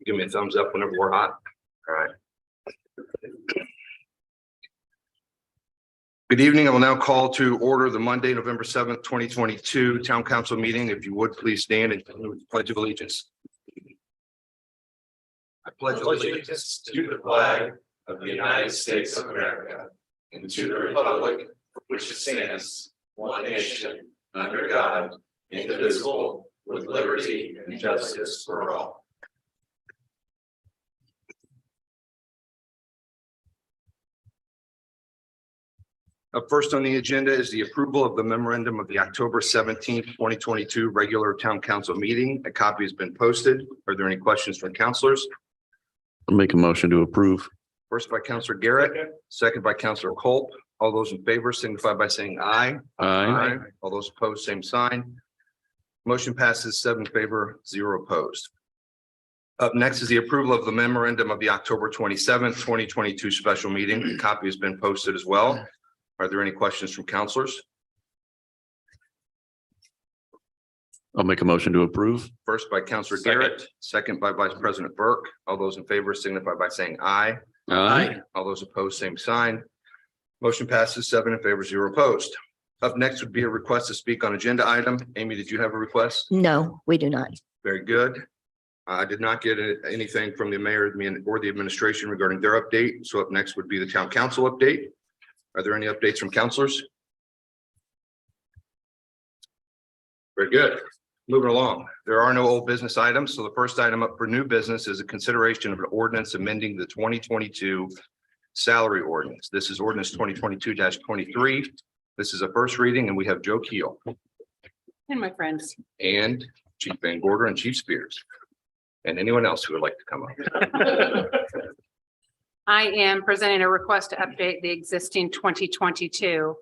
Give me a thumbs up whenever we're hot. All right. Good evening. I will now call to order the Monday, November 7th, 2022 Town Council meeting. If you would, please stand and pledge of allegiance. I pledge allegiance to the flag of the United States of America and to the republic for which it stands, one nation, under God, indivisible, with liberty and justice for all. Up first on the agenda is the approval of the memorandum of the October 17th, 2022 regular town council meeting. A copy has been posted. Are there any questions from councilors? I'll make a motion to approve. First by Councilor Garrett, second by Councilor Culp. All those in favor signify by saying aye. Aye. All those opposed, same sign. Motion passes 7 in favor, 0 opposed. Up next is the approval of the memorandum of the October 27th, 2022 special meeting. A copy has been posted as well. Are there any questions from councilors? I'll make a motion to approve. First by Councilor Garrett, second by Vice President Burke. All those in favor signify by saying aye. Aye. All those opposed, same sign. Motion passes 7 in favor, 0 opposed. Up next would be a request to speak on agenda item. Amy, did you have a request? No, we do not. Very good. I did not get anything from the mayor or the administration regarding their update. So up next would be the town council update. Are there any updates from councilors? Very good. Moving along. There are no old business items. So the first item up for new business is a consideration of an ordinance amending the 2022 salary ordinance. This is ordinance 2022-23. This is a first reading and we have Joe Keel. And my friends. And Chief Van Gorder and Chief Spears. And anyone else who would like to come up. I am presenting a request to update the existing 2022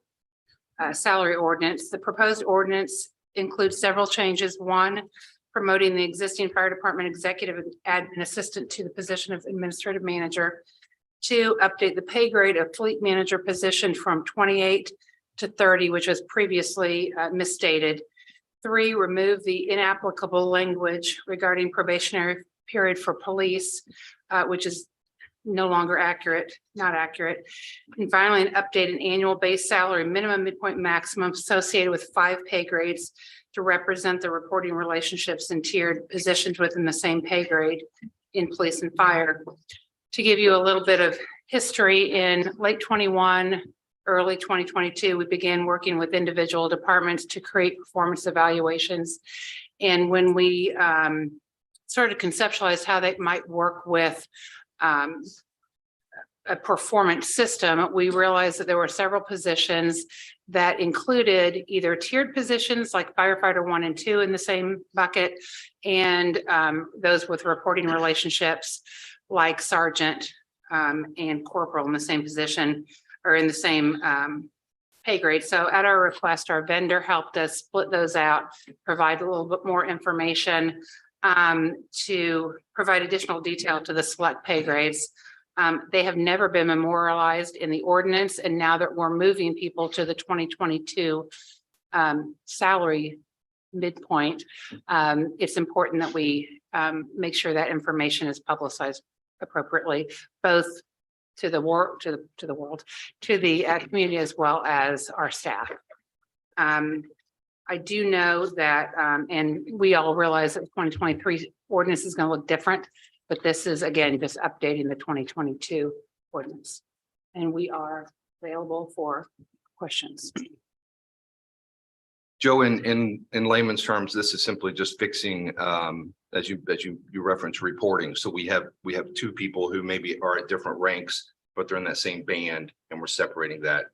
salary ordinance. The proposed ordinance includes several changes. One, promoting the existing fire department executive and admin assistant to the position of administrative manager. Two, update the pay grade of fleet manager position from 28 to 30, which was previously misstated. Three, remove the inapplicable language regarding probationary period for police, which is no longer accurate, not accurate. And finally, an update an annual base salary minimum, midpoint, maximum associated with 5 pay grades to represent the reporting relationships and tiered positions within the same pay grade in police and fire. To give you a little bit of history, in late 21, early 2022, we began working with individual departments to create performance evaluations. And when we started to conceptualize how they might work with a performance system, we realized that there were several positions that included either tiered positions like firefighter 1 and 2 in the same bucket, and those with reporting relationships like sergeant and corporal in the same position or in the same pay grade. So at our request, our vendor helped us split those out, provide a little bit more information to provide additional detail to the select pay grades. They have never been memorialized in the ordinance, and now that we're moving people to the 2022 salary midpoint, it's important that we make sure that information is publicized appropriately, both to the world, to the community, as well as our staff. I do know that, and we all realize that 2023 ordinance is going to look different, but this is again just updating the 2022 ordinance, and we are available for questions. Joe, in layman's terms, this is simply just fixing, as you reference reporting. So we have 2 people who maybe are at different ranks, but they're in that same band, and we're separating that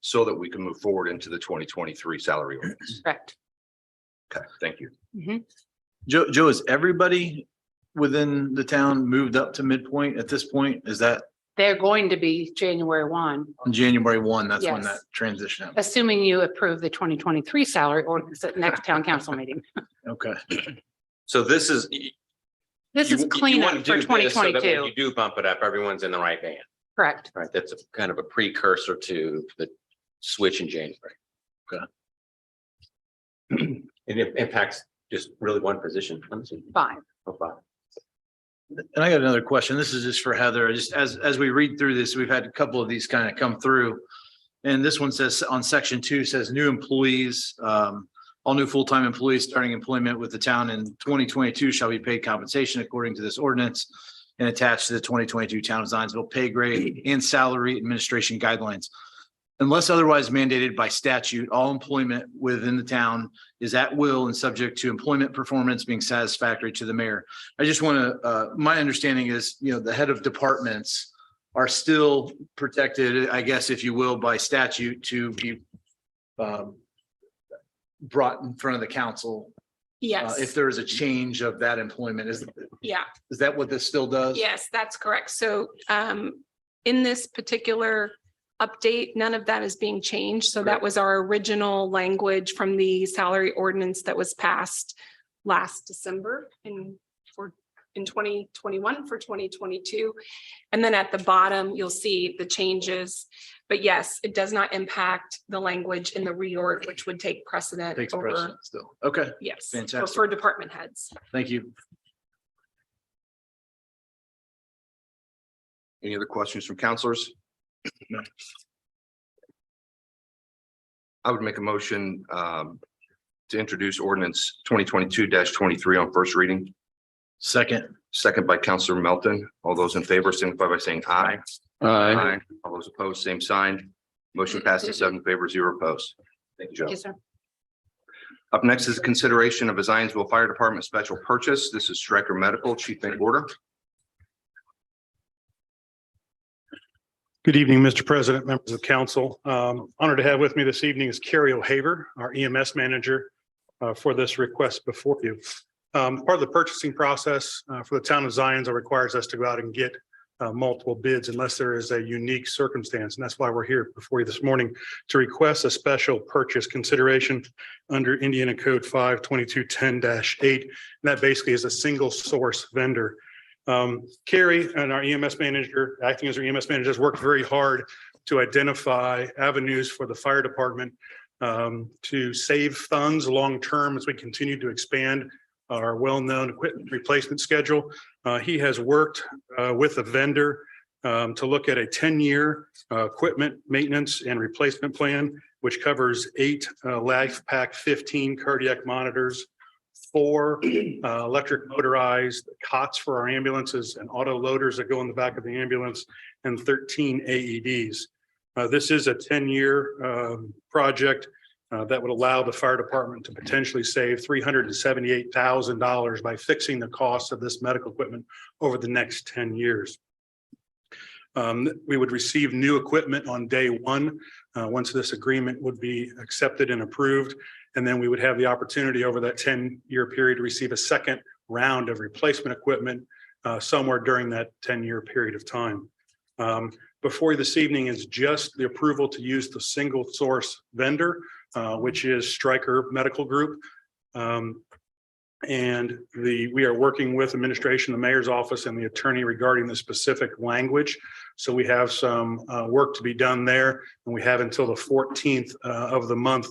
so that we can move forward into the 2023 salary ordinance. Correct. Okay, thank you. Mhm. Joe, is everybody within the town moved up to midpoint at this point? Is that They're going to be January 1, on January 1? That's when Yes. that transition happens. assuming you approve the 2023 salary ordinance at next town council meeting. Okay. So this is. This is cleanup for 2022. You do bump it up, everyone's in the right band, Correct. right? That's a kind of a precursor to the switch in January. Okay. And it impacts just really one position. Let me see. 5. Oh, 5. And I got another question. This is just for Heather. Just as we read through this, we've had a couple of these kind of come through. And this one says on section 2 says new employees, all new full-time employees starting employment with the town in 2022 shall be paid compensation according to this ordinance and attached to the 2022 Town of Zionsville pay grade and salary administration guidelines. Unless otherwise mandated by statute, all employment within the town is at will and subject to employment performance being satisfactory to the mayor. I just want to, my understanding is, the head of departments are still protected, I guess, if you will, by statute to be brought in front of the council. Yes. If there is a change of that employment, is Yeah, that what this still does? yes, that's correct. So in this particular update, none of that is being changed. So that was our original language from the salary ordinance that was passed last December in 2021 for 2022. And then at the bottom, you'll see the changes. But yes, it does not impact the language in the reorg, which would take precedent Takes over, precedent still. Okay, yes, Fantastic. for department heads. thank you. Any other questions from counselors? No. I would make a motion to introduce ordinance 2022-23 on first reading. Second, Second by Counselor Melton. All those in favor signify by saying aye. Aye. All those opposed, same sign. Motion passes 7 in favor, 0 opposed. Thank you, Joe. Yes, sir. Up next is a consideration of a Zionsville Fire Department special purchase. This is Stryker Medical, Chief Make Order. Good evening, Mr. President, members of council. Honored to have with me this evening is Carrie O'Haver, our EMS manager for this request before you. Part of the purchasing process for the town of Zionsville requires us to go out and get multiple bids unless there is a unique circumstance. And that's why we're here before you this morning to request a special purchase consideration under Indiana Code 52210-8. And that basically is a single source vendor. Carrie and our EMS manager, acting as our EMS manager, has worked very hard to identify avenues for the fire department to save funds long-term as we continue to expand our well-known equipment replacement schedule. He has worked with a vendor to look at a 10-year equipment maintenance and replacement plan, which covers 8 LifePak 15 cardiac monitors, 4 electric motorized cots for our ambulances and auto loaders that go in the back of the ambulance, and 13 AEDs. This is a 10-year project that would allow the fire department to potentially save $378,000 by fixing the cost of this medical equipment over the next 10 years. We would receive new equipment on day 1 once this agreement would be accepted and approved. And then we would have the opportunity over that 10-year period to receive a second round of replacement equipment somewhere during that 10-year period of time. Before you this evening is just the approval to use the single source vendor, which is Stryker Medical Group. And we are working with administration, the mayor's office, and the attorney regarding the specific language. So we have some work to be done there, and we have until the 14th of the month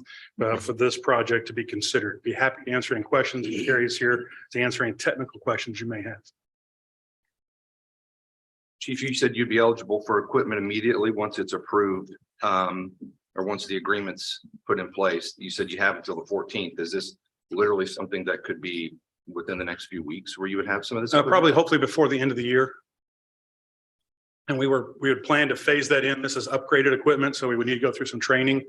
for this project to be considered. Be happy to answer any questions. And Carrie is here to answer any technical questions you may have. Chief, you said you'd be eligible for equipment immediately once it's approved, or once the agreement's put in place. You said you have until the 14th. Is this literally something that could be within the next few weeks where you would have some of this? Probably, hopefully before the end of the year. And we would plan to phase that in. This is upgraded equipment, so we would need to go through some training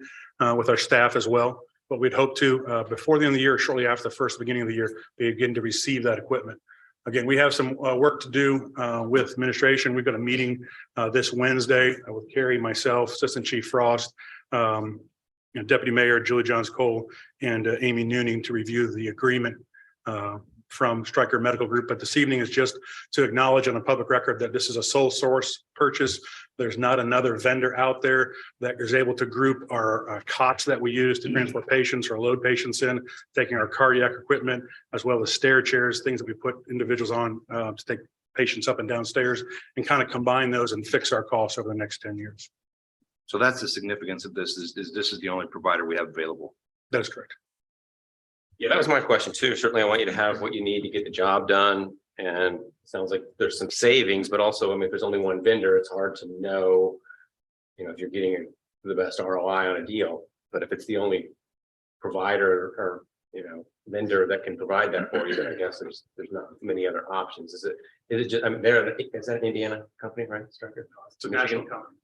with our staff as well. But we'd hope to, before the end of the year, shortly after the beginning of the year, begin to receive that equipment. Again, we have some work to do with administration. We've got a meeting this Wednesday with Carrie, myself, Assistant Chief Frost, Deputy Mayor Julie Johns Cole, and Amy Nooning to review the agreement from Stryker Medical Group. But this evening is just to acknowledge on a public record that this is a sole source purchase. There's not another vendor out there that is able to group our cots that we use to transport patients or load patients in, taking our cardiac equipment, as well as stair chairs, things that we put individuals on to take patients up and down stairs, and kind of combine those and fix our costs over the next 10 years. So that's the significance of this, is this is the only provider we have available. That is correct. Yeah, that was my question too. Certainly, I want you to have what you need to get the job done. And it sounds like there's some savings, but also, I mean, if there's only one vendor, it's hard to know, if you're getting the best ROI on a deal. But if it's the only provider or, vendor that can provide that for you, then I guess there's not many other options. Is it just, I mean, is that an Indiana company, right? Stryker? It's a national company.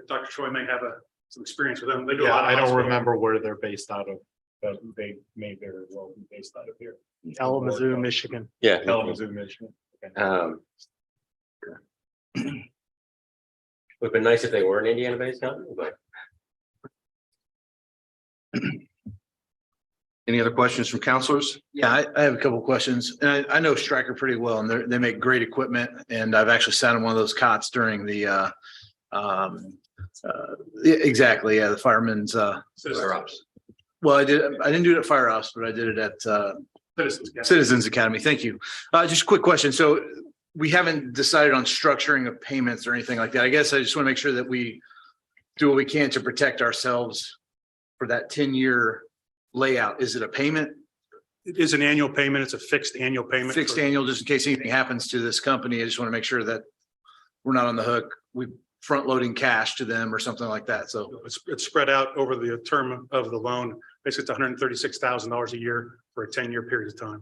Dr. Troy may have some experience with them. They do a Yeah, lot of I don't hospital- remember where they're based out of, but they may very well be based out of here. Kalamazoo, Michigan. Yeah. Kalamazoo, Michigan. Okay. Would have been nice if they were an Indiana-based company, but Any other questions from counselors? Yeah, I have a couple of questions, and I know Stryker pretty well, and they make great equipment, and I've actually sat in one of those cots during the exactly, yeah, the firemen's Fire ops. well, I didn't do it at Fire Ops, but I did it at Citizens, yeah. Citizens Academy. Thank you. Just a quick question. So we haven't decided on structuring of payments or anything like that. I guess I just want to make sure that we do what we can to protect ourselves for that 10-year layout. Is it a payment? It is an annual payment. It's a fixed annual payment. Fixed annual, just in case anything happens to this company? I just want to make sure that we're not on the hook. We front loading cash to them or something like that. So It's spread out over the term of the loan. Basically, it's $136,000 a year for a 10-year period of time.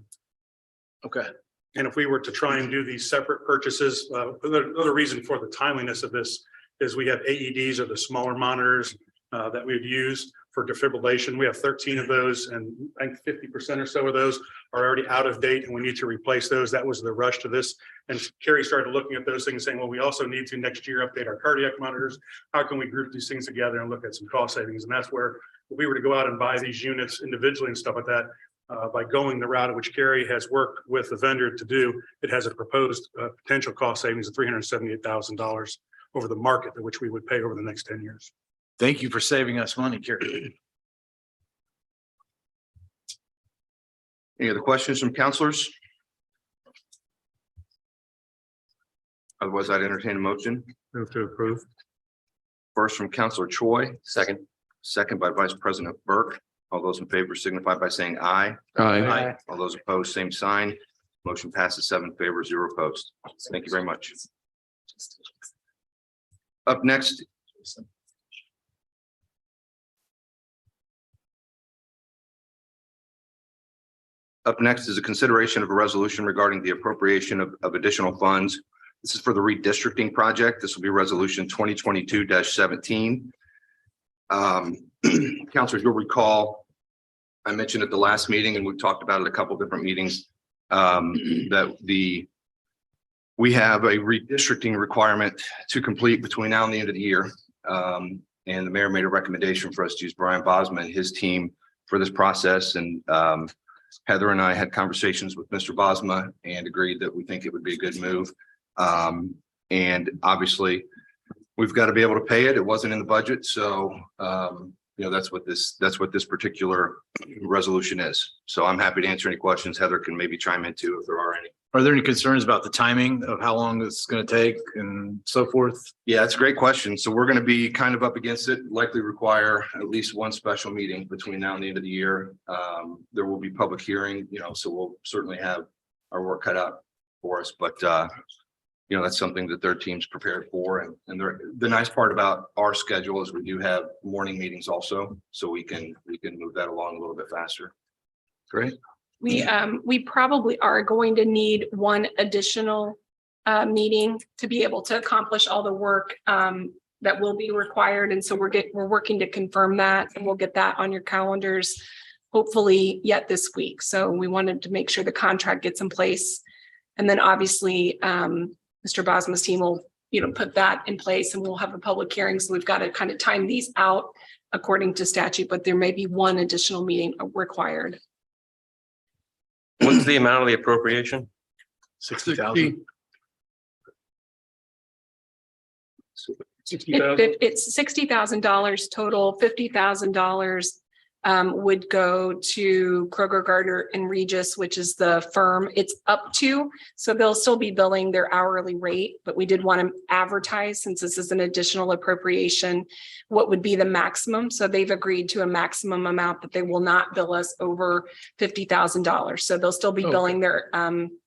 okay. And if we were to try and do these separate purchases, another reason for the timeliness of this is we have AEDs, or the smaller monitors that we've used for defibrillation. We have 13 of those, and I think 50% or so of those are already out of date, and we need to replace those. That was the rush to this. And Carrie started looking at those things, saying, well, we also need to next year update our cardiac monitors. How can we group these things together and look at some cost savings? And that's where, if we were to go out and buy these units individually and stuff like that, by going the route of which Carrie has worked with the vendor to do, it has a proposed potential cost savings of $378,000 over the market, which we would pay over the next 10 years. Thank you for saving us money, Carrie. Any other questions from counselors? Otherwise, I'd entertain a motion. Move to approve. First from Counselor Choi, second. second by Vice President Burke. All those in favor signify by saying aye. Aye. All those opposed, same sign. Motion passes 7 in favor, 0 opposed. Thank you very much. Up next. Up next is a consideration of a resolution regarding the appropriation of additional funds. This is for the redistricting project. This will be resolution 2022-17. Counselors, you'll recall, I mentioned at the last meeting, and we've talked about it a couple different meetings, that we have a redistricting requirement to complete between now and the end of the year. And the mayor made a recommendation for us to use Brian Bosma and his team for this process. And Heather and I had conversations with Mr. Bosma and agreed that we think it would be a good move. And obviously, we've got to be able to pay it. It wasn't in the budget, so that's what this particular resolution is. So I'm happy to answer any questions. Heather can maybe chime in too if there are any. Are there any concerns about the timing of how long this is going to take and so forth? Yeah, that's a great question. So we're going to be kind of up against it, likely require at least one special meeting between now and the end of the year. There will be public hearing, so we'll certainly have our work cut out for us, but that's something that their team's prepared for. And the nice part about our schedule is we do have morning meetings also, so we can move that along a little bit faster. Great. We probably are going to need one additional meeting to be able to accomplish all the work that will be required. And so we're working to confirm that, and we'll get that on your calendars, hopefully yet this week. So we wanted to make sure the contract gets in place. And then obviously, Mr. Bosma's team will, put that in place, and we'll have a public hearing. So we've got to kind of time these out according to statute, but there may be one additional meeting required. What's the amount of the appropriation? 60,000. $60,000. It's $60,000 total, $50,000 would go to Kroger, Gardner and Regis, which is the firm it's up to. So they'll still be billing their hourly rate, but we did want to advertise, since this is an additional appropriation, what would be the maximum. So they've agreed to a maximum amount that they will not bill us over $50,000. So they'll still be billing their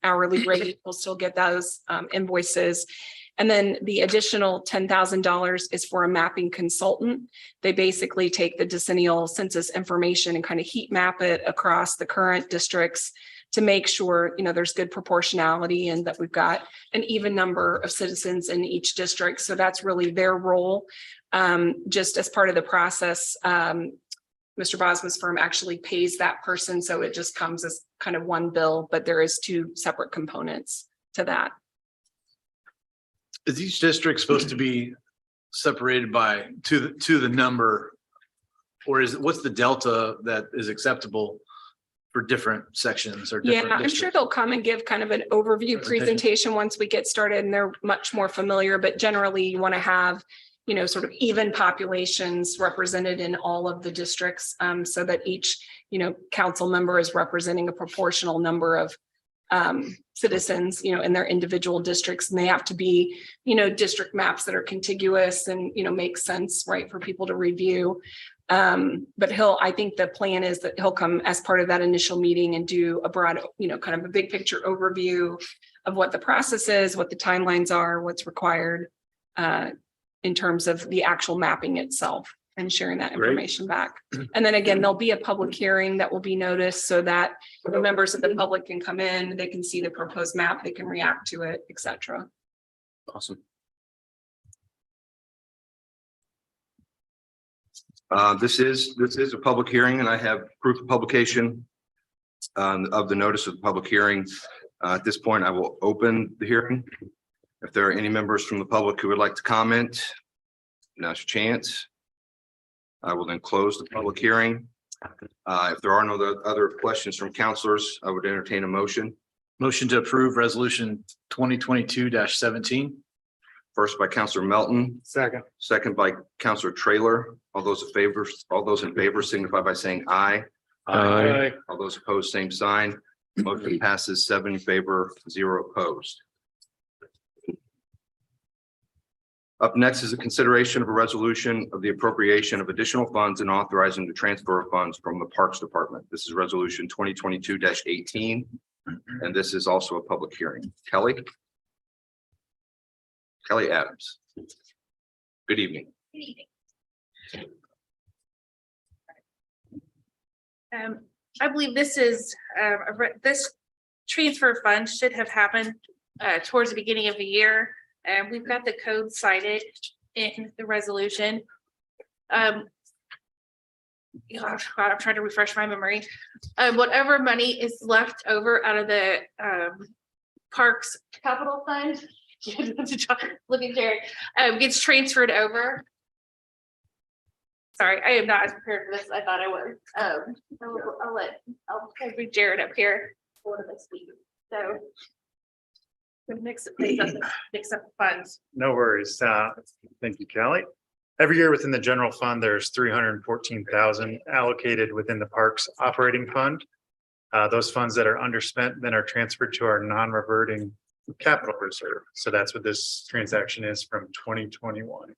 hourly rate. We'll still get those invoices. And then the additional $10,000 is for a mapping consultant. They basically take the decennial census information and kind of heat map it across the current districts to make sure, there's good proportionality and that we've got an even number of citizens in each district. So that's really their role. Just as part of the process, Mr. Bosma's firm actually pays that person. So it just comes as kind of one bill, but there is two separate components to that. Is each district supposed to be separated by to the number? Or what's the delta that is acceptable for different sections or different? Yeah, I'm sure they'll come and give kind of an overview presentation once we get started, and they're much more familiar, but generally you want to have, sort of even populations represented in all of the districts, so that each, council member is representing a proportional number of citizens, in their individual districts, and they have to be, district maps that are contiguous and, make sense, right, for people to review. But I think the plan is that he'll come as part of that initial meeting and do a broad, kind of a big picture overview of what the process is, what the timelines are, what's required in terms of the actual mapping itself, and sharing that information back. And then again, there'll be a public hearing that will be noticed so that the members of the public can come in, they can see the proposed map, they can react to it, et cetera. Awesome. This is a public hearing, and I have proof of publication of the notice of the public hearing. At this point, I will open the hearing. If there are any members from the public who would like to comment, now's your chance. I will then close the public hearing. If there are no other questions from counselors, I would entertain a motion. Motion to approve resolution 2022-17. First by Counselor Melton, second by Counselor Trailer. All those in favor signify by saying aye. Aye. All those opposed, same sign. Motion passes 7 in favor, 0 opposed. Up next is a consideration of a resolution of the appropriation of additional funds and authorizing the transfer of funds from the Parks Department. This is resolution 2022-18, and this is also a public hearing. Kelly Adams. Good evening. Good evening. I believe this is, this transfer fund should have happened towards the beginning of the year. And we've got the code cited in the resolution. God, I'm trying to refresh my memory. Whatever money is left over out of the Parks Capital Fund, looking Jared, gets transferred over. Sorry, I am not as prepared for this as I thought I was. I'll bring Jared up here for one of the speakers. So mix up the funds. No worries. Thank you, Kelly. Every year within the general fund, there's 314,000 allocated within the parks operating fund. Those funds that are underspent then are transferred to our non-reverting capital reserve. So that's what this transaction is from 2021.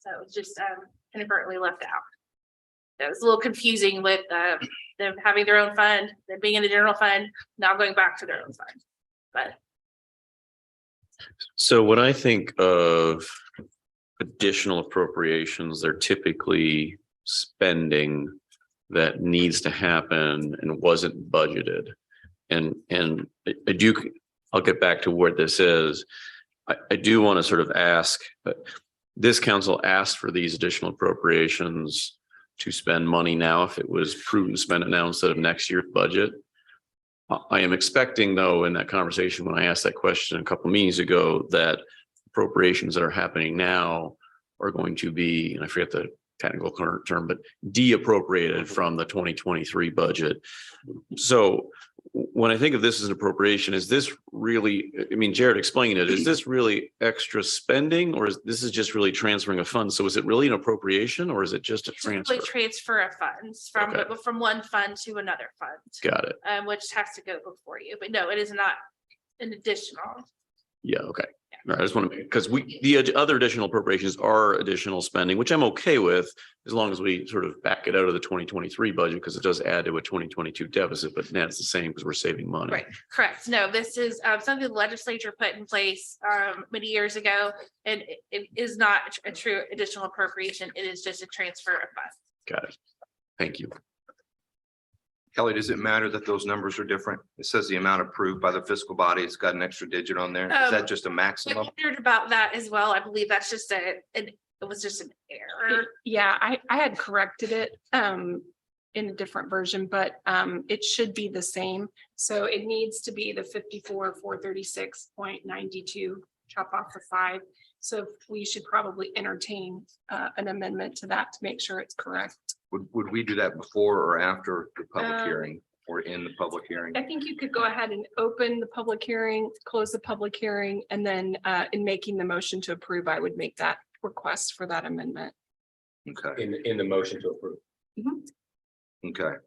So it was just inadvertently left out. That was a little confusing with them having their own fund, them being in the general fund, now going back to their own fund. But So when I think of additional appropriations, they're typically spending that needs to happen and wasn't budgeted. And I'll get back to where this is. I do want to sort of ask, this council asked for these additional appropriations to spend money now if it was prudent to spend it now instead of next year's budget. I am expecting, though, in that conversation, when I asked that question a couple of meetings ago, that appropriations that are happening now are going to be, and I forget the technical term, but de-appropriated from the 2023 budget. So when I think of this as an appropriation, is this really, I mean, Jared explained it, is this really extra spending or is this is just really transferring a fund? So is it really an appropriation or is it just a transfer? Transfer of funds from one fund to another fund, Got it. which has to go before you. But no, it is not an additional. Yeah, okay. All right, I just want to make, because the other additional appropriations are additional spending, which I'm okay with, as long as we sort of back it out of the 2023 budget, because it does add to a 2022 deficit, but now it's the same because we're saving money. Right, correct. No, this is something the legislature put in place many years ago, and it is not a true additional appropriation. It is just a transfer of funds. Got it. Thank you. Kelly, does it matter that those numbers are different? It says the amount approved by the fiscal body. It's got an extra digit on there. Is that just a I maximum? wondered about that as well. I believe that's just it was just an error. Yeah, I had corrected it in a different version, but it should be the same. So it needs to be the 54,436.92, chop off the 5. So we should probably entertain an amendment to that to make sure it's correct. Would we do that before or after the public hearing or in the public hearing? I think you could go ahead and open the public hearing, close the public hearing, and then in making the motion to approve, I would make that request for that amendment. Okay, In the motion to approve. okay.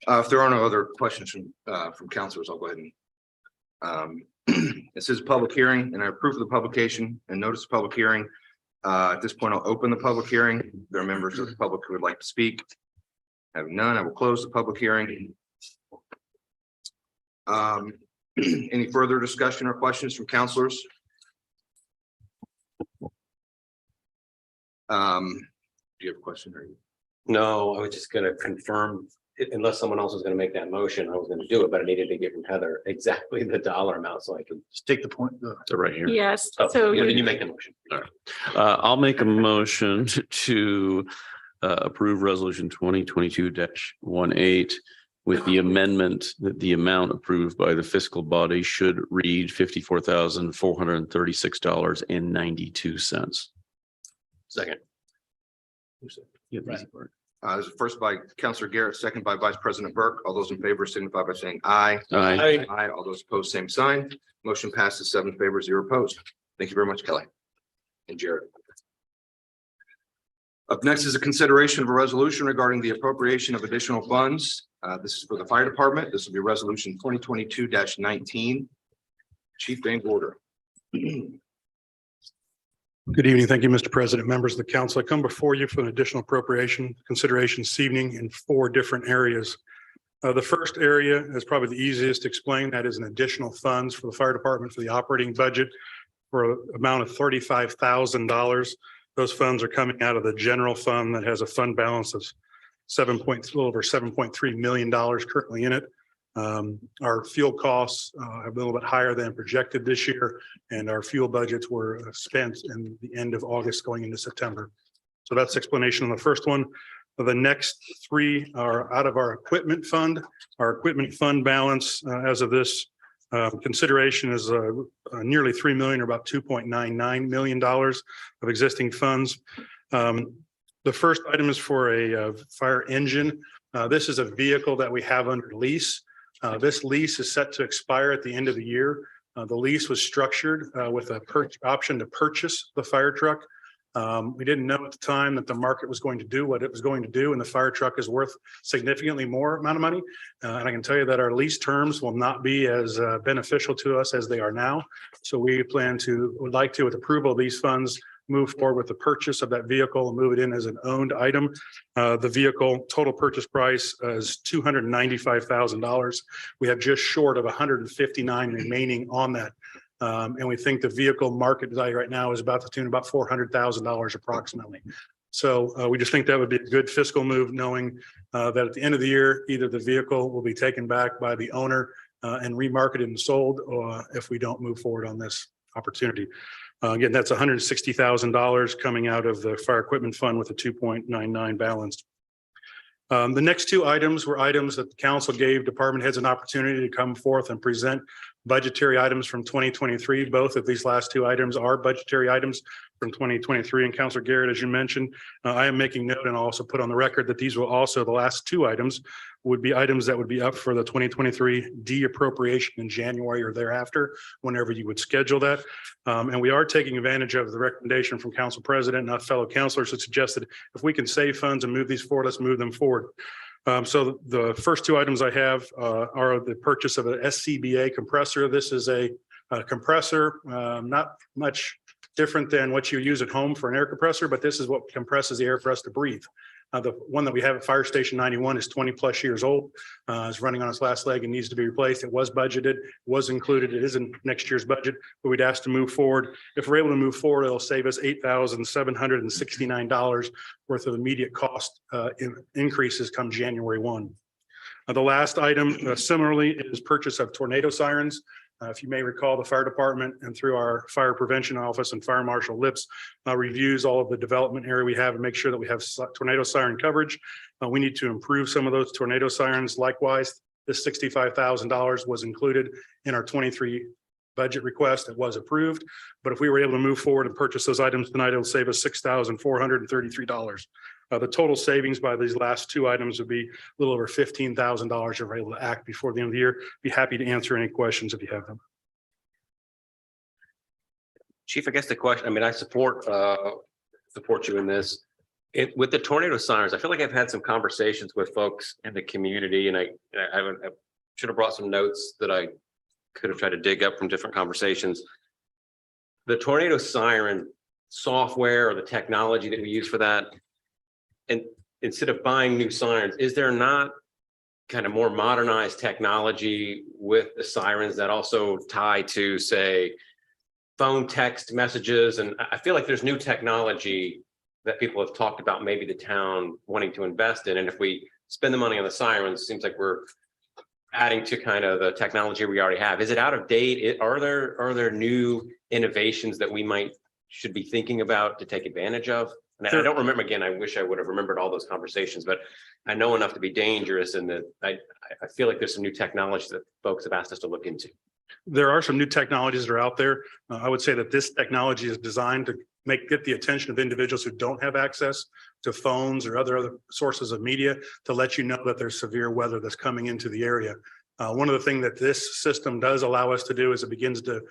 If there are no other questions from counselors, I'll go ahead and this is a public hearing and I approve of the publication and notice of public hearing. At this point, I'll open the public hearing. If there are members of the public who would like to speak. Having none, I will close the public hearing. Any further discussion or questions from counselors? Do you have a question? Or No, I was just gonna confirm, unless someone else was gonna make that motion, I was gonna do it, but I needed to get from Heather exactly the dollar amount so I could. Just take the point. So right here. Yes, Oh, so yeah, then you make the motion. I'll make a motion to approve resolution 2022-18 with the amendment that the amount approved by the fiscal body should read $54,436.92. Second. Yeah, the easy part. this is first by Counselor Garrett, second by Vice President Burke. All those in favor signify by saying aye. Aye. Aye. All those opposed, same sign. Motion passes 7 in favor, 0 opposed. Thank you very much, Kelly and Jared. Up next is a consideration of a resolution regarding the appropriation of additional funds. This is for the fire department. This will be resolution 2022-19. Chief Van Gorder. Good evening. Thank you, Mr. President, members of the council. I come before you for an additional appropriation consideration this evening in 4 different areas. The first area is probably the easiest to explain. That is an additional funds for the fire department for the operating budget for an amount of $35,000. Those funds are coming out of the general fund that has a fund balance of a little over $7.3 million currently in it. Our fuel costs have been a little bit higher than projected this year, and our fuel budgets were spent in the end of August going into September. So that's the explanation on the first one. The next 3 are out of our equipment fund. Our equipment fund balance as of this consideration is nearly $3 million, or about $2.99 million of existing funds. The first item is for a fire engine. This is a vehicle that we have under lease. This lease is set to expire at the end of the year. The lease was structured with a option to purchase the fire truck. We didn't know at the time that the market was going to do what it was going to do, and the fire truck is worth significantly more amount of money. And I can tell you that our lease terms will not be as beneficial to us as they are now. So we would like to, with approval of these funds, move forward with the purchase of that vehicle and move it in as an owned item. The vehicle total purchase price is $295,000. We have just short of $159,000 remaining on that. And we think the vehicle market value right now is about the tune of about $400,000 approximately. So we just think that would be a good fiscal move, knowing that at the end of the year, either the vehicle will be taken back by the owner and remarketed and sold, or if we don't move forward on this opportunity. Again, that's $160,000 coming out of the fire equipment fund with a 2.99 balance. The next 2 items were items that the council gave department heads an opportunity to come forth and present budgetary items from 2023. Both of these last 2 items are budgetary items from 2023. And Counselor Garrett, as you mentioned, I am making note and I'll also put on the record that these will also, the last two items would be items that would be up for the 2023 D appropriation in January or thereafter, whenever you would schedule that. And we are taking advantage of the recommendation from Council President and fellow councilors that suggested if we can save funds and move these forward, let's move them forward. So the first two items I have are the purchase of an SCBA compressor. This is a compressor, not much different than what you use at home for an air compressor, but this is what compresses the air for us to breathe. The one that we have at Fire Station 91 is 20+ years old, is running on its last leg and needs to be replaced. It was budgeted, was included. It is in next year's budget, but we'd ask to move forward. If we're able to move forward, it'll save us $8,769 worth of immediate cost increases come January 1. The last item similarly is purchase of tornado sirens. If you may recall, the fire department and through our fire prevention office and Fire Marshal Lips reviews all of the development area we have and make sure that we have tornado siren coverage. We need to improve some of those tornado sirens. Likewise, this $65,000 was included in our 23 budget request. It was approved, but if we were able to move forward and purchase those items tonight, it'll save us $6,433. The total savings by these last two items would be a little over $15,000 if we're able to act before the end of the year. Be happy to answer any questions if you have them. Chief, I guess the question, I mean, I support you in this. With the tornado sirens, I feel like I've had some conversations with folks in the community and I should have brought some notes that I could have tried to dig up from different conversations. The tornado siren software or the technology that we use for that, and instead of buying new sirens, is there not kind of more modernized technology with the sirens that also tie to, say, phone text messages? And I feel like there's new technology that people have talked about maybe the town wanting to invest in. And if we spend the money on the sirens, it seems like we're adding to kind of the technology we already have. Is it out of date? Are there new innovations that we should be thinking about to take advantage of? And I don't remember, again, I wish I would have remembered all those conversations, but I know enough to be dangerous and that I feel like there's some new technology that folks have asked us to look into. There are some new technologies that are out there. I would say that this technology is designed to get the attention of individuals who don't have access to phones or other sources of media to let you know that there's severe weather that's coming into the area. One of the things that this system does allow us to do is it begins to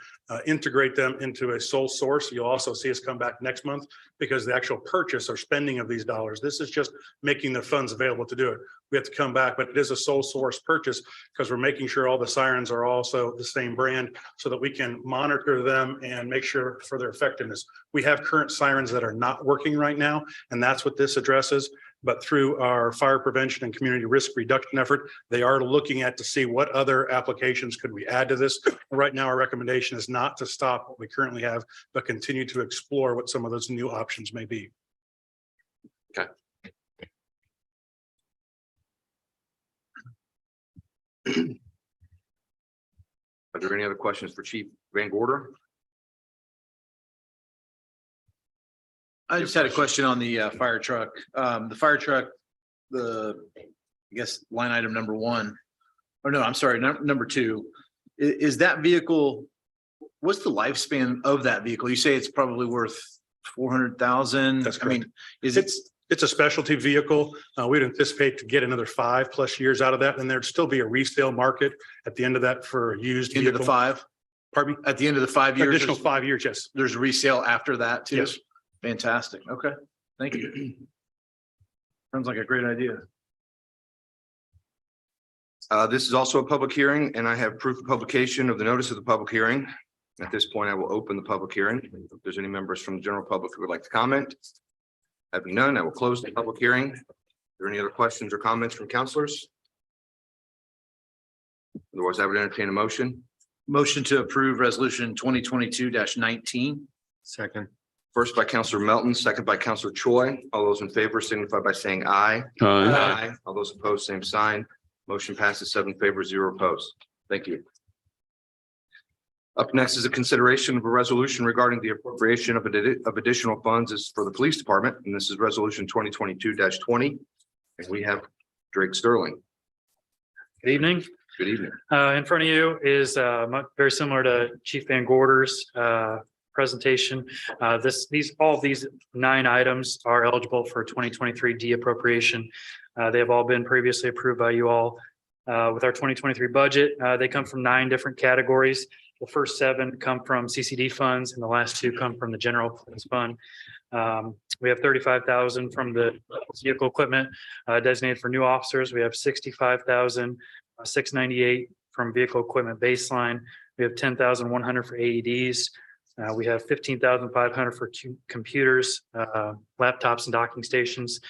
integrate them into a sole source. You'll also see us come back next month because the actual purchase or spending of these dollars, this is just making the funds available to do it. We have to come back, but it is a sole source purchase because we're making sure all the sirens are also the same brand so that we can monitor them and make sure for their effectiveness. We have current sirens that are not working right now, and that's what this addresses. But through our fire prevention and community risk reduction effort, they are looking at to see what other applications could we add to this. Right now, our recommendation is not to stop what we currently have, but continue to explore what some of those new options may be. Okay. Are there any other questions for Chief Van Gorder? I just had a question on the fire truck. The fire truck, I guess line item number one, or no, I'm sorry, number two. Is that vehicle, what's the lifespan of that vehicle? You say it's probably worth 400,000. That's I mean, correct. It's a specialty vehicle. We'd anticipate to get another 5+ years out of that, and there'd still be a resale market at the end of that for a used into vehicle. the 5? Pardon me? At the end of the 5 years? Additional 5 years, yes. There's resale after that too? Yes. Fantastic. Okay. Thank you. Sounds like a great idea. This is also a public hearing, and I have proof of publication of the notice of the public hearing. At this point, I will open the public hearing. If there's any members from the general public who would like to comment. Having none, I will close the public hearing. Are there any other questions or comments from councilors? Otherwise, I would entertain a motion. Motion to approve resolution 2022-19. Second. First by Councilor Melton, second by Councilor Choi. All those in favor signify by saying aye. Aye. All those opposed, same sign. Motion passes 7 in favor, 0 opposed. Thank you. Up next is a consideration of a resolution regarding the appropriation of additional funds is for the police department, and this is resolution 2022-20. And we have Drake Sterling. Good evening. Good evening. In front of you is very similar to Chief Van Gorder's presentation. All of these 9 items are eligible for 2023 D appropriation. They have all been previously approved by you all. With our 2023 budget, they come from 9 different categories. The first 7 come from CCD funds and the last 2 come from the general funds fund. We have 35,000 from the vehicle equipment designated for new officers. We have 65,698 from vehicle equipment baseline. We have 10,100 for AEDs. We have 15,500 for computers, laptops and docking stations.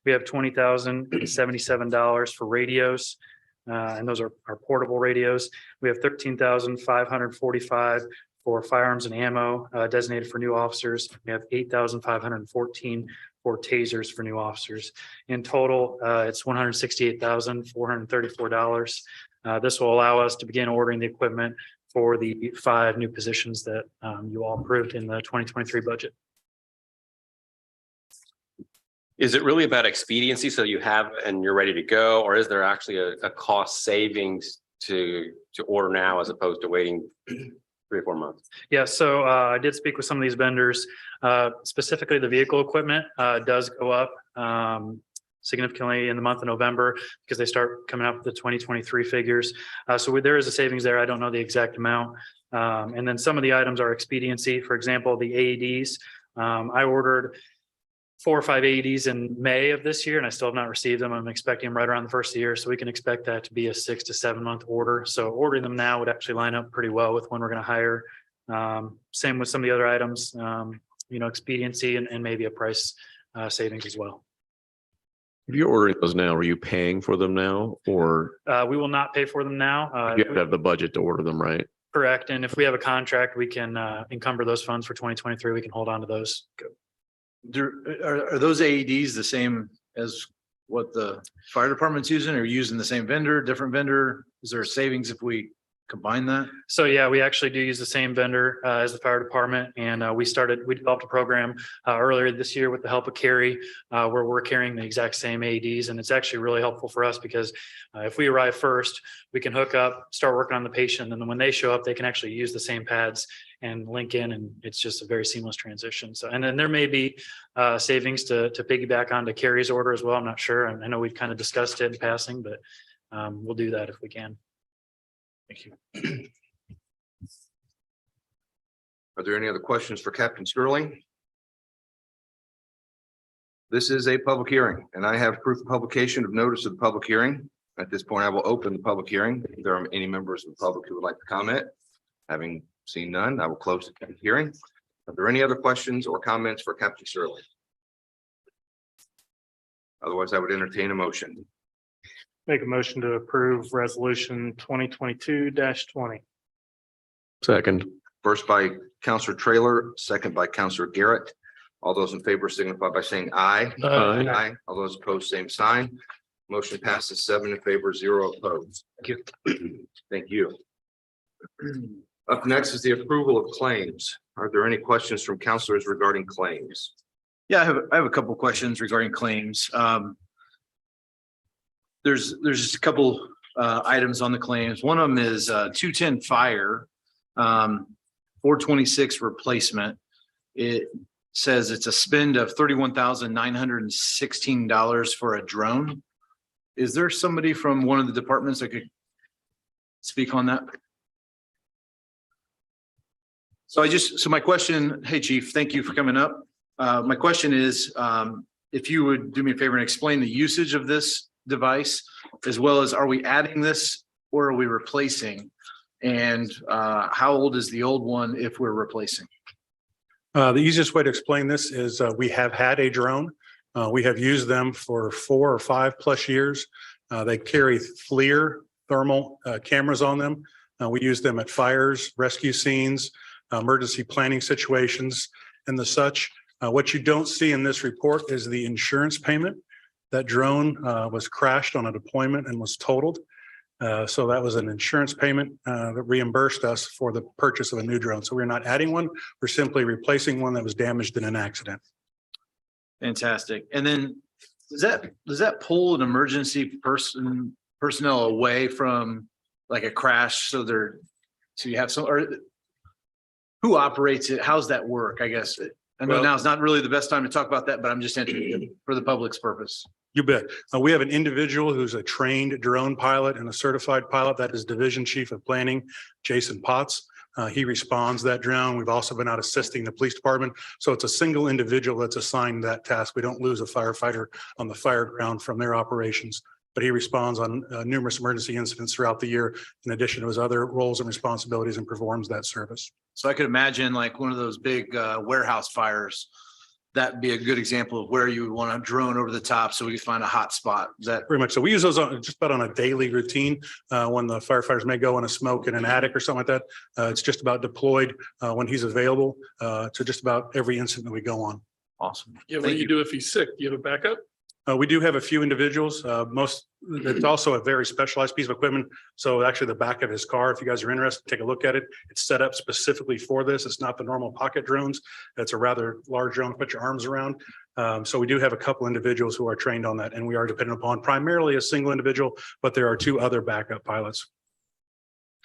We have $20,077 for radios. And those are portable radios. We have 13,545 for firearms and ammo designated for new officers. We have 8,514 for tasers for new officers. In total, it's $168,434. This will allow us to begin ordering the equipment for the 5 new positions that you all approved in the 2023 budget. Is it really about expediency? So you have and you're ready to go, or is there actually a cost savings to order now as opposed to waiting 3 or 4 months? Yeah, so I did speak with some of these vendors. Specifically, the vehicle equipment does go up significantly in the month of November because they start coming up with the 2023 figures. So there is a savings there. I don't know the exact amount. And then some of the items are expediency. For example, the AEDs. I ordered 4 or 5 AEDs in May of this year, and I still have not received them. I'm expecting them right around the first of the year. So we can expect that to be a 6 to 7 month order. So ordering them now would actually line up pretty well with when we're going to hire. Same with some of the other items, expediency and maybe a price savings as well. If you're ordering those now, are you paying for them now or We will not pay for them now. you have to have the budget to order them, right? Correct. And if we have a contract, we can encumber those funds for 2023. We can hold on to those. Are those AEDs the same as what the fire department's using? Are you using the same vendor, different vendor? Is there a savings if we combine that? So yeah, we actually do use the same vendor as the fire department. And we developed a program earlier this year with the help of Carrie where we're carrying the exact same AEDs. And it's actually really helpful for us because if we arrive first, we can hook up, start working on the patient. And then when they show up, they can actually use the same pads and link in, and it's just a very seamless transition. So, and then there may be savings to piggyback onto Carrie's order as well. I'm not sure. I know we've kind of discussed it in passing, but we'll do that if we can. Thank you. Are there any other questions for Captain Sterling? This is a public hearing, and I have proof of publication of notice of the public hearing. At this point, I will open the public hearing. If there are any members of the public who would like to comment, having seen none, I will close the public hearing. Are there any other questions or comments for Captain Sterling? Otherwise, I would entertain a motion. Make a motion to approve resolution 2022-20. Second. First by Counselor Trailer, second by Counselor Garrett. All those in favor signify by saying aye. Aye. All those opposed, same sign. Motion passes 7 in favor, 0 opposed. Thank you. Thank you. Up next is the approval of claims. Are there any questions from counselors regarding claims? Yeah, I have a couple of questions regarding claims. There's just a couple items on the claims. One of them is 210 fire, 426 replacement. It says it's a spend of $31,916 for a drone. Is there somebody from one of the departments that could speak on that? So my question, hey chief, thank you for coming up. My question is, if you would do me a favor and explain the usage of this device, as well as are we adding this or are we replacing? And how old is the old one if we're replacing? The easiest way to explain this is we have had a drone. We have used them for 4 or 5 plus years. They carry FLIR thermal cameras on them. We use them at fires, rescue scenes, emergency planning situations, and the such. What you don't see in this report is the insurance payment. That drone was crashed on a deployment and was totaled. So that was an insurance payment that reimbursed us for the purchase of a new drone. So we're not adding one, we're simply replacing one that was damaged in an accident. Fantastic. And then does that pull an emergency personnel away from like a crash? So you have some, or who operates it? How's that work? I guess. I know Well- now is not really the best time to talk about that, but I'm just interested for the public's purpose. You bet. We have an individual who's a trained drone pilot and a certified pilot. That is Division Chief of Planning, Jason Potts. He responds that drone. We've also been out assisting the police department. So it's a single individual that's assigned that task. We don't lose a firefighter on the fire ground from their operations, but he responds on numerous emergency incidents throughout the year, in addition to his other roles and responsibilities, and performs that service. So I could imagine like one of those big warehouse fires. That'd be a good example of where you would want to drone over the top so we can find a hot spot. Is that Pretty much. So we use those just about on a daily routine when the firefighters may go in a smoke in an attic or something like that. It's just about deployed when he's available to just about every incident that we go on. awesome? Yeah, what Thank do you do if he's sick? Do you have a backup? We do have a few individuals, it's also a very specialized piece of equipment. So actually the back of his car, if you guys are interested, take a look at it. It's set up specifically for this. It's not the normal pocket drones. It's a rather large drone, to put your arms around. So we do have a couple individuals who are trained on that, and we are dependent upon primarily a single individual, but there are two other backup pilots.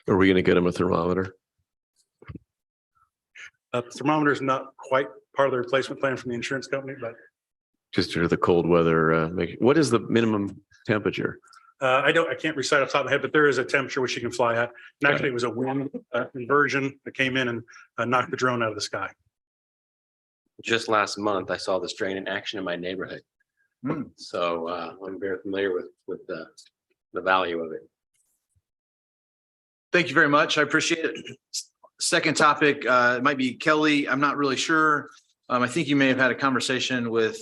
Are we gonna get him a thermometer? Thermometer is not quite part of the replacement plan from the insurance company, but Just due to the cold weather, what is the minimum temperature? I can't recite off the top of my head, but there is a temperature which you can fly at. And actually, it was a wind inversion that came in and knocked the drone out of the sky. Just last month, I saw this drone in action in my neighborhood. Hmm. So I'm very familiar with the value of it. Thank you very much. I appreciate it. Second topic, it might be Kelly. I'm not really sure. I think you may have had a conversation with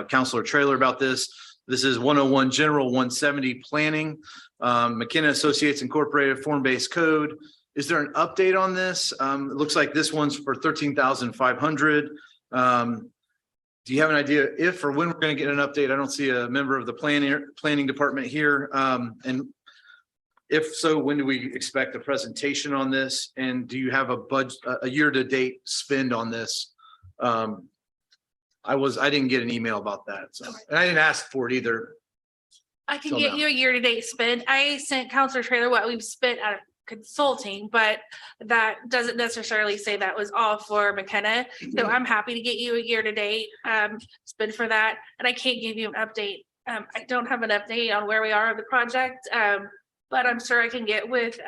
Counselor Trailer about this. This is 101 General 170 Planning, McKenna Associates Incorporated Form-Based Code. Is there an update on this? It looks like this one's for 13,500. Do you have an idea if or when we're going to get an update? I don't see a member of the planning department here. And if so, when do we expect a presentation on this? And do you have a budget, a year-to-date spend on this? I didn't get an email about that. So, and I didn't ask for it either. I can Till get now. you a year-to-date spend. I sent Counselor Trailer what we've spent out of consulting, but that doesn't necessarily say that was all for McKenna. So I'm happy to get you a year-to-date spend for that. And I can't give you an update. I don't have an update on where we are on the project, but I'm sure I can get with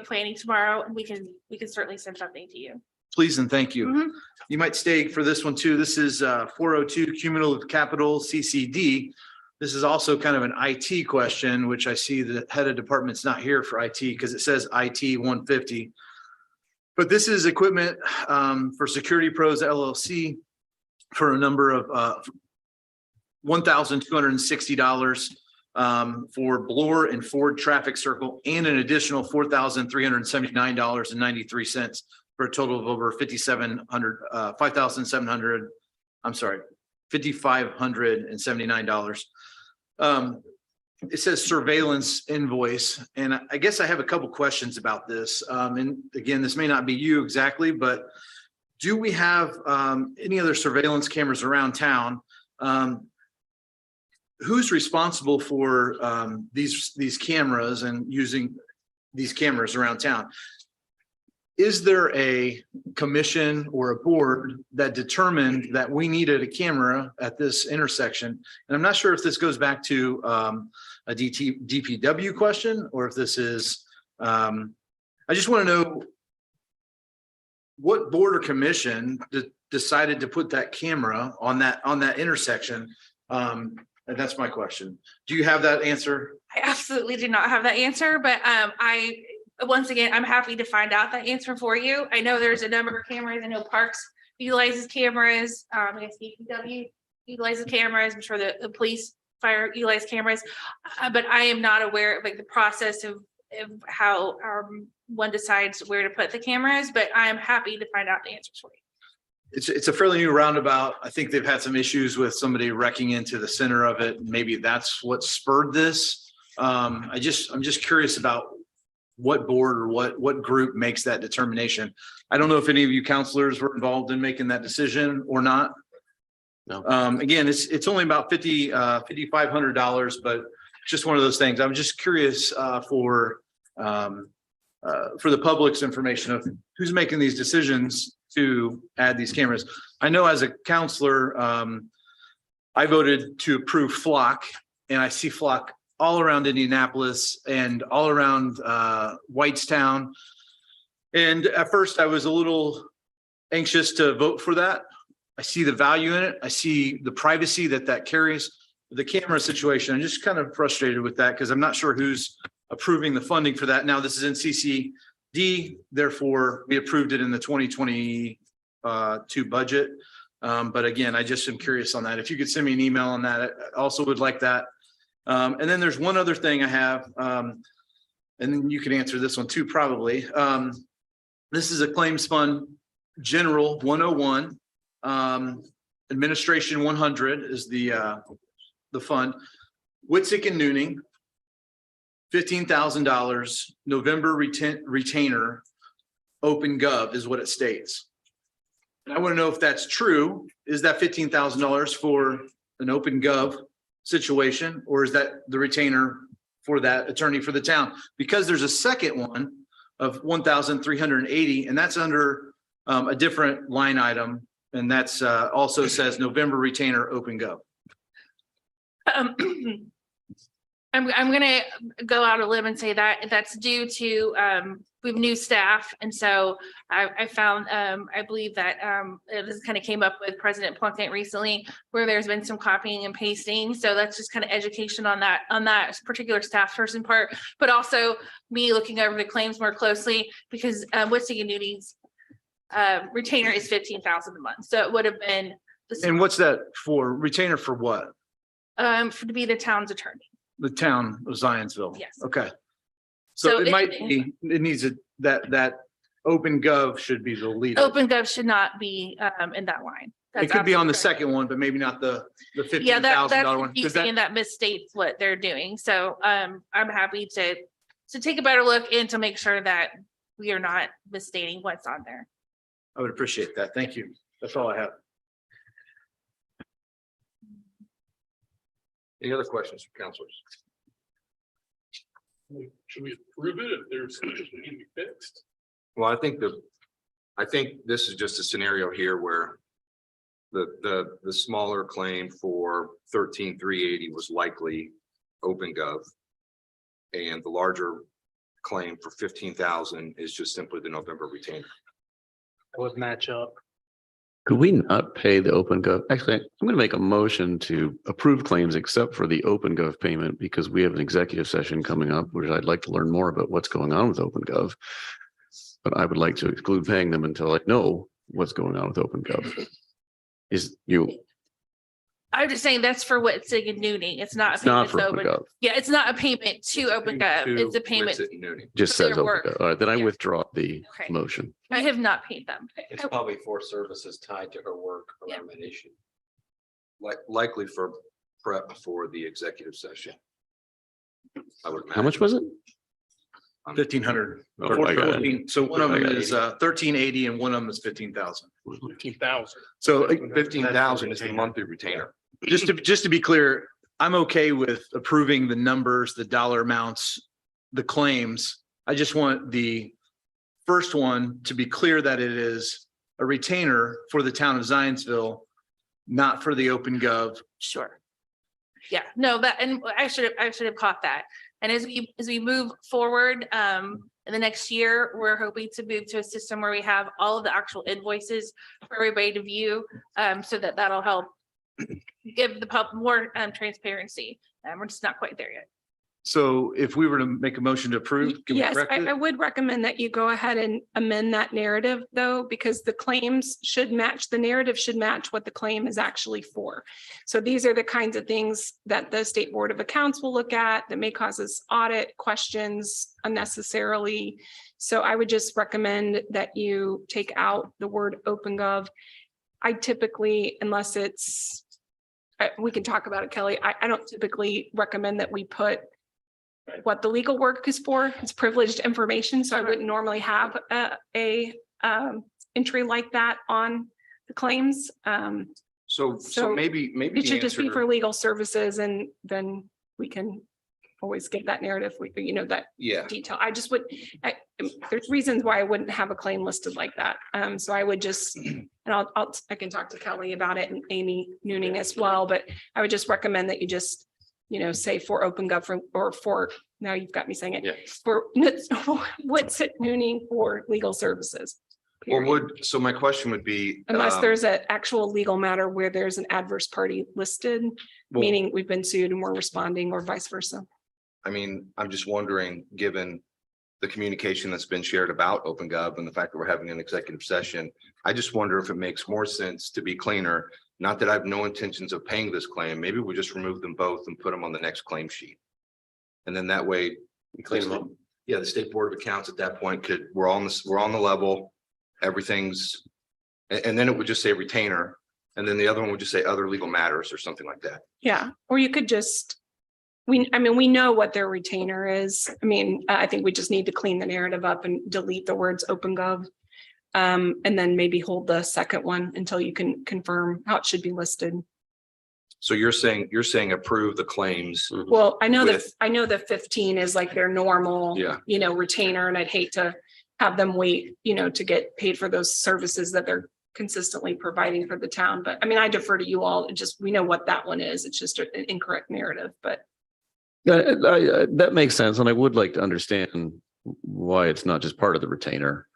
planning tomorrow, and we can certainly send something to you. Please and thank you. Mhm. You might stay for this one too. This is 402 Cumulative Capital CCD. This is also kind of an IT question, which I see the head of department's not here for IT because it says IT 150. But this is equipment for Security Pros LLC for a number of $1,260 for Bloor and Ford Traffic Circle, and an additional $4,379.93 for a total of over $5,579. It says surveillance invoice, and I guess I have a couple questions about this. And again, this may not be you exactly, but do we have any other surveillance cameras around town? Who's responsible for these cameras and using these cameras around town? Is there a commission or a board that determined that we needed a camera at this intersection? And I'm not sure if this goes back to a DPW question, or if this is, I just want to know what board or commission decided to put that camera on that intersection. And that's my question. Do you have that answer? I absolutely do not have that answer, but once again, I'm happy to find out that answer for you. I know there's a number of cameras. I know Parks utilizes cameras. I guess DPW utilizes cameras. I'm sure the police, fire utilize cameras, but I am not aware of like the process of how one decides where to put the cameras. But I am happy to find out the answers for you. It's a fairly new roundabout. I think they've had some issues with somebody wrecking into the center of it. Maybe that's what spurred this. I'm just curious about what board or what group makes that determination. I don't know if any of you counselors were involved in making that decision or not. No. Again, it's only about $5,500, but just one of those things. I'm just curious for for the public's information of who's making these decisions to add these cameras. I know as a counselor, I voted to approve Flock, and I see Flock all around Indianapolis and all around Whitestown. And at first I was a little anxious to vote for that. I see the value in it. I see the privacy that carries. The camera situation, I'm just kind of frustrated with that because I'm not sure who's approving the funding for that. Now, this is in CCD, therefore we approved it in the 2022 budget. But again, I just am curious on that. If you could send me an email on that, I also would like that. And then there's one other thing I have, and then you can answer this one too, probably. This is a claims fund general 101, administration 100 is the fund. Witzik and Nooning, $15,000 November retainer, open gov is what it states. And I want to know if that's true. Is that $15,000 for an open gov situation, or is that the retainer for that attorney for the town? Because there's a second one of 1,380, and that's under a different line item, and that's also says November retainer open gov. I'm gonna go out a limb and say that that's due to we have new staff, and so I found I believe that this kind of came up with President Plunkett recently, where there's been some copying and pasting. So that's just kind of education on that particular staff person part, but also me looking over the claims more closely because Witzik and Nooning's retainer is $15,000 a month, so it would have been. And what's that for? Retainer for what? To be the town's attorney. The town of Zionsville. Yes. Okay. So it might be, it needs that open gov should be the lead. Open gov should not be in that line. It could be on the second one, but maybe not the Yeah, $15,000 that's one. confusing and that misstates what they're doing. So I'm happy to take a better look and to make sure that we are not misstating what's on there. I would appreciate that. Thank you. That's all I have. Any other questions from counselors? Should we approve it if there's something that need to be fixed? Well, I think this is just a scenario here where the smaller claim for 13,380 was likely open gov. And the larger claim for 15,000 is just simply the November retainer. That would match up. Could we not pay the open gov? Actually, I'm going to make a motion to approve claims except for the open gov payment because we have an executive session coming up, which I'd like to learn more about what's going on with open gov. But I would like to exclude paying them until I know what's going on with open gov. I'm just saying that's for Witzik and Nooning. It's not. It's not for open gov. Yeah, it's not a payment to open gov. It's a payment. Witzik and Nooning. Just for their says open work. gov. All right, then I Yeah. withdraw the Okay. motion. I have not paid them. It's probably for services tied to her work Yeah. around that issue. Likely for prep for the executive session. I would How much was it? 1,500. Oh, I got it. So one of I them got it. is 1380 and one of them is 15,000. 15,000. So 15,000 is the monthly retainer. just to be clear, I'm okay with approving the numbers, the dollar amounts, the claims. I just want the first one to be clear that it is a retainer for the town of Zionsville, not for the open gov. Sure. Yeah, no, and I should have caught that. And as we move forward, in the next year, we're hoping to move to a system where we have all of the actual invoices for everybody to view, so that'll help give the public more transparency. And we're just not quite there yet. So if we were to make a motion to approve, can we Yes, correct I it? would recommend that you go ahead and amend that narrative though, because the claims should match, the narrative should match what the claim is actually for. So these are the kinds of things that the State Board of Accounts will look at that may cause us audit questions unnecessarily. So I would just recommend that you take out the word open gov. I typically, unless it's, we can talk about it, Kelly. I don't typically recommend that we put what the legal work is for. It's privileged information, so I wouldn't normally have a entry like that on the claims. So maybe It should just be the for legal services, and then we can always give that narrative, that Yeah, detail. I just would, there's reasons why I wouldn't have a claim listed like that. So I would just, and I can talk to Kelly about it and Amy Nooning as well, but I would just recommend that you just, say for OpenGov or for, now you've got me saying Yeah. it, for what's it Nooning for legal services. or period. so my question would be. Unless there's an actual legal matter where there's an adverse party listed, well, meaning we've been sued and we're responding or vice versa. I mean, I'm just wondering, given the communication that's been shared about OpenGov and the fact that we're having an executive session, I just wonder if it makes more sense to be cleaner. Not that I have no intentions of paying this claim. Maybe we just remove them both and put them on the next claim sheet. And then that way, You clean them up. yeah, the State Board of Accounts at that point we're on the level, everything's, and then it would just say retainer. And then the other one would just say other legal matters or something like that. Yeah, or you could just, we know what their retainer is. I think we just need to clean the narrative up and delete the words OpenGov. And then maybe hold the second one until you can confirm how it should be listed. So you're saying approve the claims. Well, I know With- the 15 is like their normal, Yeah. Retainer, and I'd hate to have them wait, to get paid for those services that they're consistently providing for the town. But I defer to you all. We know what that one is. It's just an incorrect narrative, but That makes sense, and I would like to understand why it's not just part of the retainer.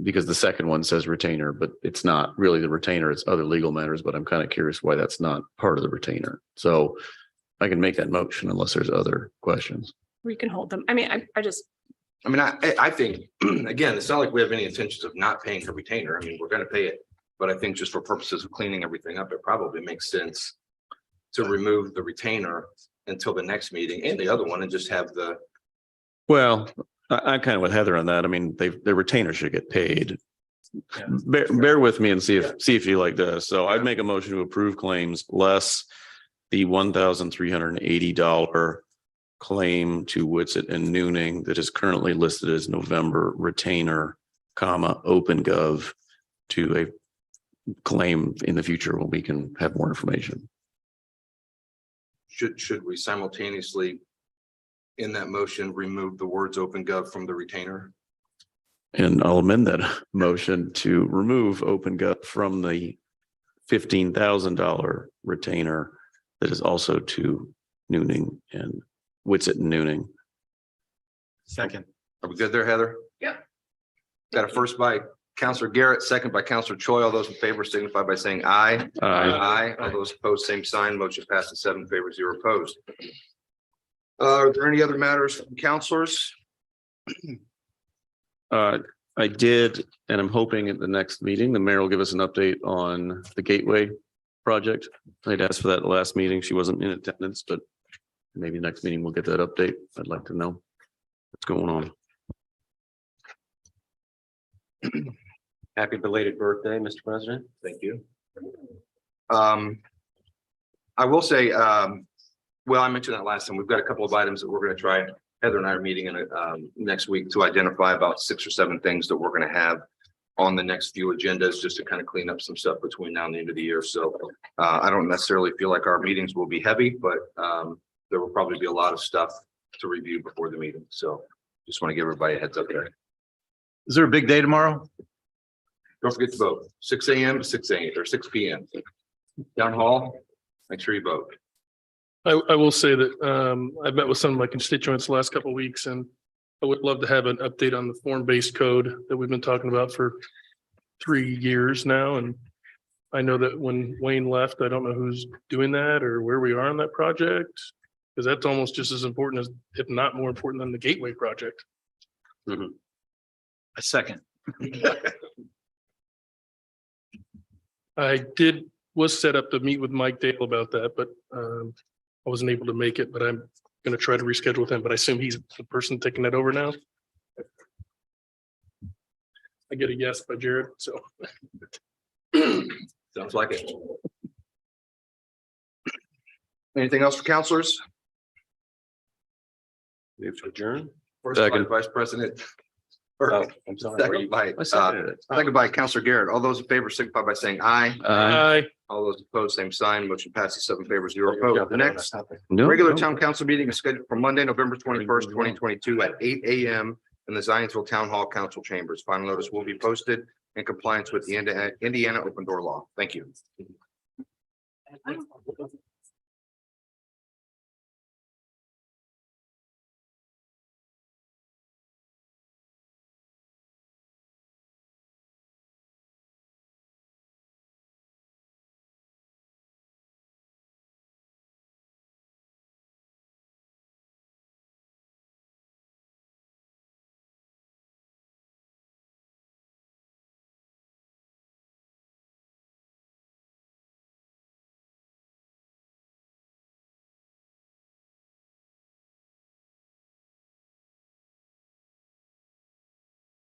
Because the second one says retainer, but it's not really the retainer, it's other legal matters, but I'm kind of curious why that's not part of the retainer. So I can make that motion unless there's other questions. we can hold them. I think, again, it's not like we have any intentions of not paying her retainer. We're gonna pay it. But I think just for purposes of cleaning everything up, it probably makes sense to remove the retainer until the next meeting and the other one and just have the, Well, I'm kind of with Heather on that. Their retainer should get paid. Yeah. Bear with me and see if you like this. So I'd make a motion to approve claims less the $1,380 claim to Witsit and Nooning that is currently listed as November retainer, OpenGov, to a claim in the future when we can have more information. should we simultaneously in that motion, remove the words OpenGov from the retainer? And I'll amend that motion to remove OpenGov from the $15,000 retainer that is also to Nooning and Witsit and Nooning. Second. Are we good there, Heather? Yep. Got a first by Counselor Garrett, second by Counselor Choi. All those in favor signify by saying aye. Aye. All those opposed, same sign. Motion passes 7 in favor, 0 opposed. Are there any other matters from counselors? I did, and I'm hoping at the next meeting, the mayor will give us an update on the Gateway project. I'd asked for that last meeting. She wasn't in attendance, but maybe next meeting we'll get that update. I'd like to know what's going on. Happy belated birthday, Mr. President. Thank you. I will say, well, I mentioned that last time. We've got a couple of items that we're going to try. Heather and I are meeting in next week to identify about 6 or 7 things that we're going to have on the next few agendas, just to kind of clean up some stuff between now and the end of the year. So I don't necessarily feel like our meetings will be heavy, but there will probably be a lot of stuff to review before the meeting. So just want to give everybody a heads up there. Is there a big day tomorrow? Don't forget to vote 6 a.m. to 6 a.m. or 6 p.m. Town hall, make sure you vote. I will say that I've met with some of my constituents the last couple of weeks, and I would love to have an update on the form-based code that we've been talking about for 3 years now. And I know that when Wayne left, I don't know who's doing that or where we are on that project, because that's almost just as important as, if not more important than the Gateway project. A second. I was set up to meet with Mike Dale about that, but I wasn't able to make it, but I'm going to try to reschedule with him, but I assume he's the person taking that over now. I get a yes by Jared, so. Sounds like it. Anything else for counselors? Move to adjourn. First by Second. Vice President. Oh, I'm sorry. Second by, I seconded it. second by Counselor Garrett. All those in favor signify by saying aye. Aye. All those opposed, same sign. Motion passes 7 favor, 0 opposed. The next No, regular no. town council meeting is scheduled for Monday, November 21st, 2022 at 8 a.m. in the Zionsville Town Hall Council Chambers. Final notice will be posted in compliance with the Indiana open door law. Thank you.